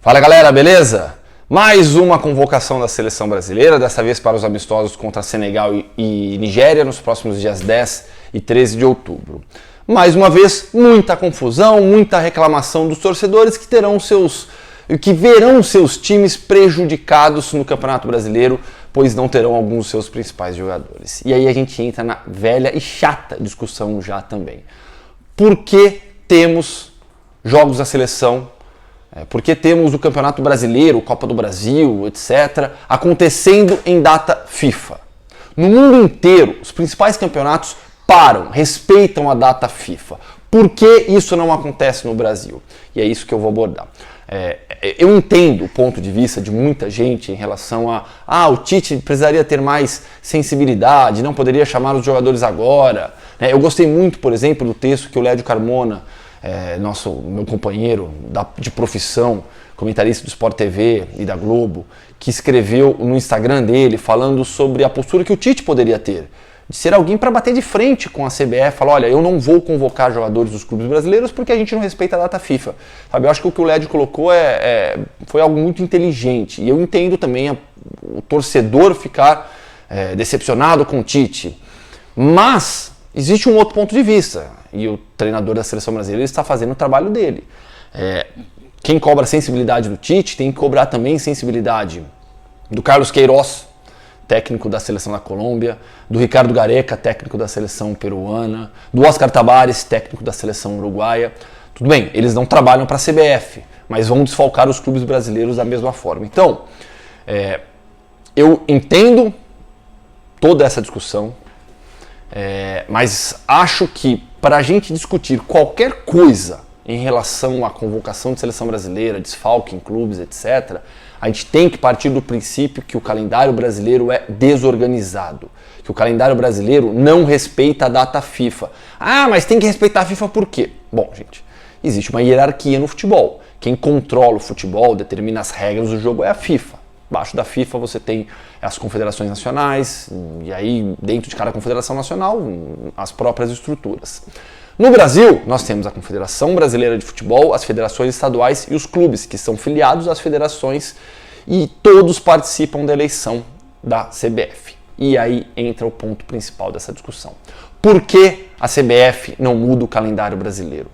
Fala galera, beleza? Mais uma convocação da seleção brasileira, dessa vez para os amistosos contra Senegal e Nigéria nos próximos dias 10 e 13 de outubro. Mais uma vez, muita confusão, muita reclamação dos torcedores que verão seus times prejudicados no Campeonato Brasileiro, pois não terão alguns dos seus principais jogadores. E aí a gente entra na velha e chata discussão já também. Por que temos jogos da seleção? Porque temos o Campeonato Brasileiro, Copa do Brasil, etc., acontecendo em data FIFA. No mundo inteiro, os principais campeonatos param, respeitam a data FIFA. Por que isso não acontece no Brasil? E é isso que eu vou abordar. Eu entendo o ponto de vista de muita gente em relação o Tite precisaria ter mais sensibilidade, não poderia chamar os jogadores agora. Eu gostei muito, por exemplo, do texto que o Lédio Carmona, meu companheiro de profissão, comentarista do Sport TV e da Globo, que escreveu no Instagram dele falando sobre a postura que o Tite poderia ter, de ser alguém para bater de frente com a CBF, falar, olha, eu não vou convocar jogadores dos clubes brasileiros porque a gente não respeita a data FIFA. Sabe, eu acho que o que o Lédio colocou foi algo muito inteligente, e eu entendo também o torcedor ficar decepcionado com o Tite, mas existe um outro ponto de vista, e o treinador da seleção brasileira está fazendo o trabalho dele. Quem cobra sensibilidade do Tite tem que cobrar também sensibilidade do Carlos Queiroz, técnico da seleção da Colômbia, do Ricardo Gareca, técnico da seleção peruana, do Oscar Tabares, técnico da seleção uruguaia. Tudo bem, eles não trabalham para a CBF, mas vão desfalcar os clubes brasileiros da mesma forma. Então, eu entendo toda essa discussão, mas acho que para a gente discutir qualquer coisa em relação à convocação de seleção brasileira, desfalque em clubes, etc., a gente tem que partir do princípio que o calendário brasileiro é desorganizado, que o calendário brasileiro não respeita a data FIFA. Mas tem que respeitar a FIFA por quê? Bom, gente, existe uma hierarquia no futebol. Quem controla o futebol, determina as regras do jogo é a FIFA. Abaixo da FIFA você tem as confederações nacionais, e aí dentro de cada confederação nacional, as próprias estruturas. No Brasil, nós temos a Confederação Brasileira de Futebol, as federações estaduais e os clubes, que são filiados às federações, e todos participam da eleição da CBF. E aí entra o ponto principal dessa discussão. Por que a CBF não muda o calendário brasileiro?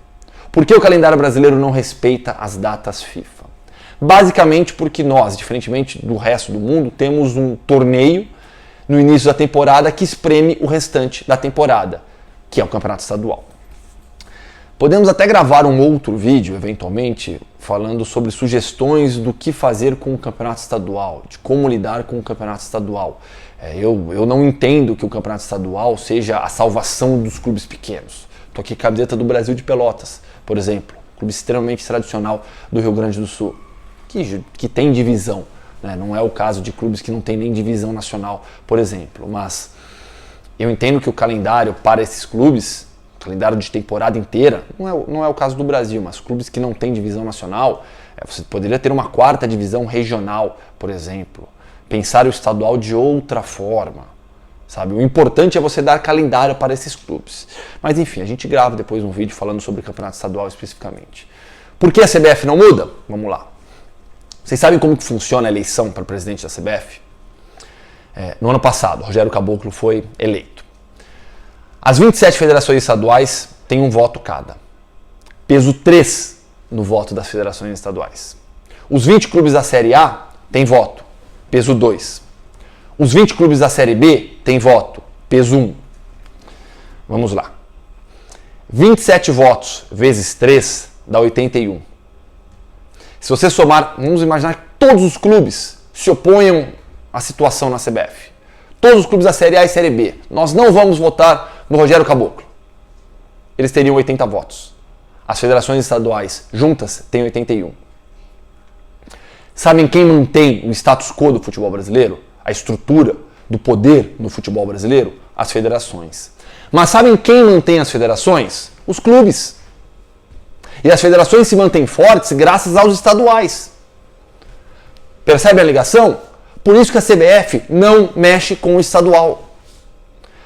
Por que o calendário brasileiro não respeita as datas FIFA? Basicamente porque nós, diferentemente do resto do mundo, temos um torneio no início da temporada que espreme o restante da temporada, que é o Campeonato Estadual. Podemos até gravar um outro vídeo, eventualmente, falando sobre sugestões do que fazer com o Campeonato Estadual, de como lidar com o Campeonato Estadual. Eu não entendo que o Campeonato Estadual seja a salvação dos clubes pequenos. Estou aqui com a camiseta do Brasil de Pelotas, por exemplo, clube extremamente tradicional do Rio Grande do Sul, que tem divisão, né? Não é o caso de clubes que não tem nem divisão nacional, por exemplo, mas eu entendo que o calendário para esses clubes, calendário de temporada inteira, não é o caso do Brasil, mas clubes que não têm divisão nacional, você poderia ter uma quarta divisão regional, por exemplo, pensar o estadual de outra forma, sabe? O importante é você dar calendário para esses clubes. Mas enfim, a gente grava depois um vídeo falando sobre o campeonato estadual especificamente. Por que a CBF não muda? Vamos lá. Vocês sabem como que funciona a eleição para presidente da CBF? No ano passado, Rogério Caboclo foi eleito. As 27 federações estaduais têm um voto cada. Peso 3 no voto das federações estaduais. Os 20 clubes da Série A têm voto. Peso 2. Os 20 clubes da Série B têm voto. Peso 1. Vamos lá. 27 votos vezes 3 dá 81. Se você somar, vamos imaginar que todos os clubes se oponham à situação na CBF. Todos os clubes da Série A e Série B. Nós não vamos votar no Rogério Caboclo. Eles teriam 80 votos. As federações estaduais juntas têm 81. Sabem quem mantém o status quo do futebol brasileiro? A estrutura do poder no futebol brasileiro? As federações. Mas sabem quem mantém as federações? Os clubes. E as federações se mantêm fortes graças aos estaduais. Percebe a ligação? Por isso que a CBF não mexe com o estadual.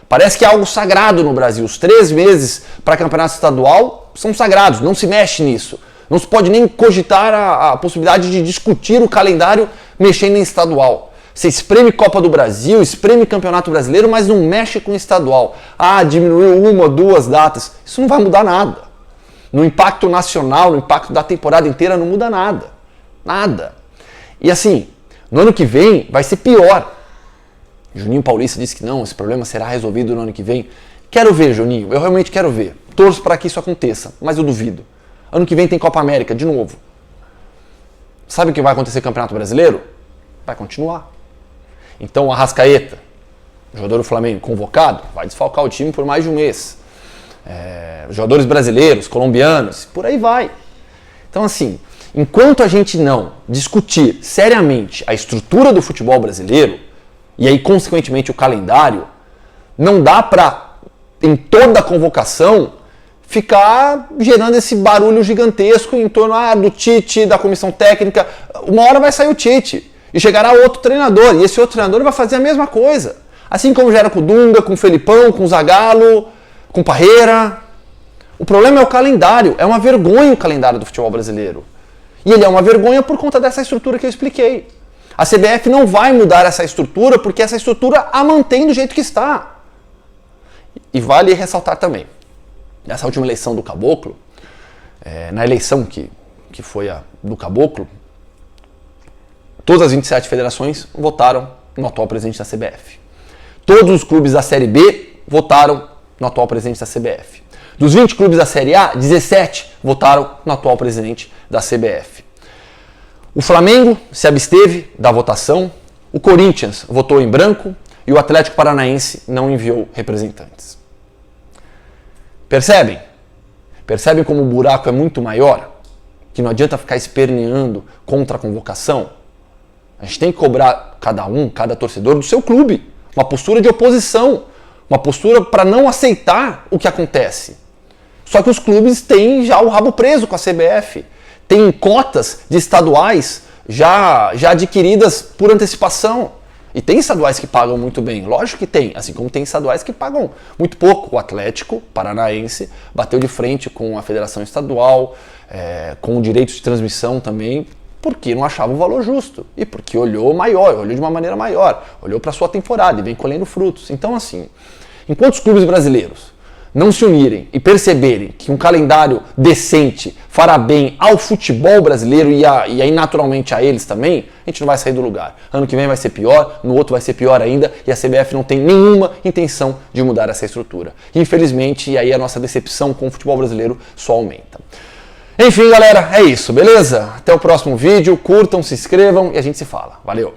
Parece que é algo sagrado no Brasil. Os 3 meses para campeonato estadual são sagrados, não se mexe nisso. Não se pode nem cogitar a possibilidade de discutir o calendário mexendo em estadual. Você espreme Copa do Brasil, espreme Campeonato Brasileiro, mas não mexe com estadual. Ah, diminuiu 1 ou 2 datas. Isso não vai mudar nada. No impacto nacional, no impacto da temporada inteira, não muda nada. Nada. E assim, no ano que vem vai ser pior. Juninho Paulista disse que não, esse problema será resolvido no ano que vem. Quero ver, Juninho, eu realmente quero ver. Torço para que isso aconteça, mas eu duvido. Ano que vem tem Copa América, de novo. Sabe o que vai acontecer no Campeonato Brasileiro? Vai continuar. Então o Arrascaeta, jogador do Flamengo, convocado, vai desfalcar o time por mais de um mês. Jogadores brasileiros, colombianos, por aí vai. Então assim, enquanto a gente não discutir seriamente a estrutura do futebol brasileiro, e aí consequentemente o calendário, não dá para, em toda a convocação, ficar gerando esse barulho gigantesco em torno do Tite, da comissão técnica. Uma hora vai sair o Tite e chegará outro treinador, e esse outro treinador vai fazer a mesma coisa. Assim como já era com o Dunga, com o Felipão, com o Zagallo, com o Parreira. O problema é o calendário, é uma vergonha o calendário do futebol brasileiro. E ele é uma vergonha por conta dessa estrutura que eu expliquei. A CBF não vai mudar essa estrutura porque essa estrutura a mantém do jeito que está. E vale ressaltar também, nessa última eleição do Caboclo, na eleição que foi a do Caboclo, todas as 27 federações votaram no atual presidente da CBF. Todos os clubes da Série B votaram no atual presidente da CBF. Dos 20 clubes da Série A, 17 votaram no atual presidente da CBF. O Flamengo se absteve da votação, o Corinthians votou em branco e o Atlético Paranaense não enviou representantes. Percebem? Percebem como o buraco é muito maior? Que não adianta ficar esperneando contra a convocação? A gente tem que cobrar cada torcedor do seu clube. Uma postura de oposição. Uma postura para não aceitar o que acontece. Só que os clubes têm já o rabo preso com a CBF. Tem cotas de estaduais já adquiridas por antecipação. E tem estaduais que pagam muito bem, lógico que tem, assim como tem estaduais que pagam muito pouco. O Atlético Paranaense bateu de frente com a Federação Estadual, com o direito de transmissão também, porque não achava o valor justo e porque olhou de uma maneira maior, olhou para a sua temporada e vem colhendo frutos. Então assim, enquanto os clubes brasileiros não se unirem e perceberem que um calendário decente fará bem ao futebol brasileiro e aí naturalmente a eles também, a gente não vai sair do lugar. Ano que vem vai ser pior, no outro vai ser pior ainda e a CBF não tem nenhuma intenção de mudar essa estrutura. Infelizmente, e aí a nossa decepção com o futebol brasileiro só aumenta. Enfim, galera, é isso, beleza? Até o próximo vídeo, curtam, se inscrevam e a gente se fala. Valeu!